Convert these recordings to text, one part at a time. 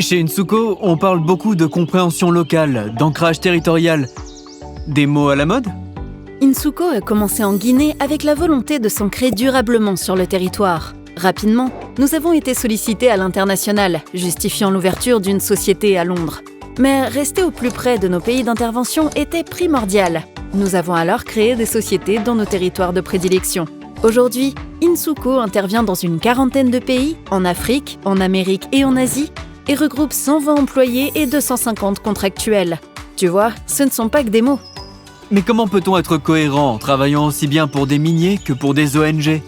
Chez Insuko, on parle beaucoup de compréhension locale, d'ancrage territorial. Des mots à la mode ? Insuko a commencé en Guinée avec la volonté de s'ancrer durablement sur le territoire. Rapidement, nous avons été sollicités à l'international, justifiant l'ouverture d'une société à Londres. Mais rester au plus près de nos pays d'intervention était primordial. Nous avons alors créé des sociétés dans nos territoires de prédilection. Aujourd'hui, Insuko intervient dans une quarantaine de pays, en Afrique, en Amérique et en Asie, et regroupe 120 employés et 250 contractuels. Tu vois, ce ne sont pas que des mots. Mais comment peut-on être cohérent en travaillant aussi bien pour des miniers que pour des ONG ?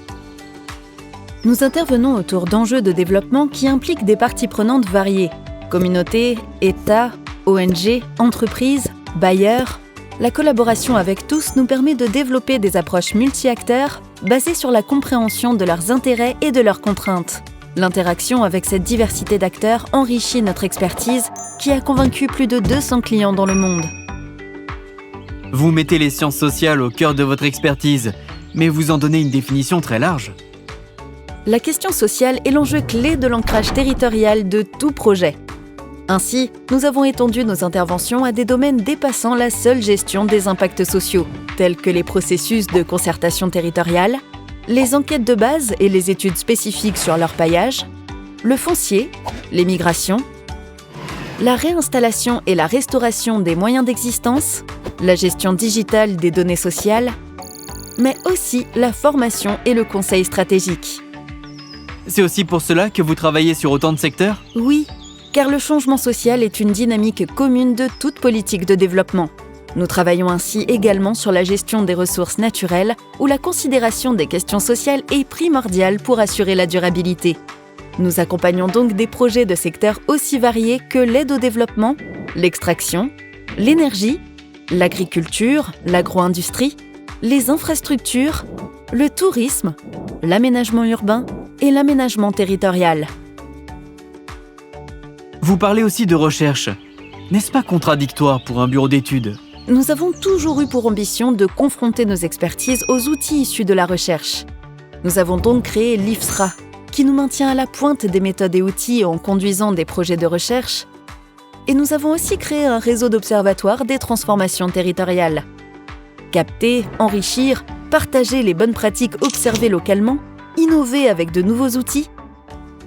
Nous intervenons autour d'enjeux de développement qui impliquent des parties prenantes variées. Communautés, États, ONG, entreprises, bailleurs. La collaboration avec tous nous permet de développer des approches multi-acteurs basées sur la compréhension de leurs intérêts et de leurs contraintes. L'interaction avec cette diversité d'acteurs enrichit notre expertise qui a convaincu plus de 200 clients dans le monde. Vous mettez les sciences sociales au cœur de votre expertise, mais vous en donnez une définition très large. La question sociale est l'enjeu clé de l'ancrage territorial de tout projet. Ainsi, nous avons étendu nos interventions à des domaines dépassant la seule gestion des impacts sociaux, tels que les processus de concertation territoriale, les enquêtes de base et les études spécifiques sur leur paillage, le foncier, les migrations, la réinstallation et la restauration des moyens d'existence, la gestion digitale des données sociales, mais aussi la formation et le conseil stratégique. C'est aussi pour cela que vous travaillez sur autant de secteurs ? Oui, car le changement social est une dynamique commune de toute politique de développement. Nous travaillons ainsi également sur la gestion des ressources naturelles, où la considération des questions sociales est primordiale pour assurer la durabilité. Nous accompagnons donc des projets de secteurs aussi variés que l'aide au développement, l'extraction, l'énergie, l'agriculture, l'agro-industrie, les infrastructures, le tourisme, l'aménagement urbain et l'aménagement territorial. Vous parlez aussi de recherche. N'est-ce pas contradictoire pour un bureau d'études ? Nous avons toujours eu pour ambition de confronter nos expertises aux outils issus de la recherche. Nous avons donc créé l'IFSRA, qui nous maintient à la pointe des méthodes et outils en conduisant des projets de recherche. Et nous avons aussi créé un réseau d'observatoires des transformations territoriales. Capter, enrichir, partager les bonnes pratiques observées localement, innover avec de nouveaux outils.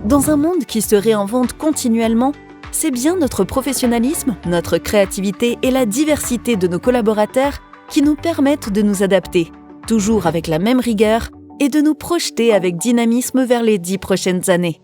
Dans un monde qui se réinvente continuellement, c'est bien notre professionnalisme, notre créativité et la diversité de nos collaborateurs qui nous permettent de nous adapter, toujours avec la même rigueur, et de nous projeter avec dynamisme vers les 10 prochaines années.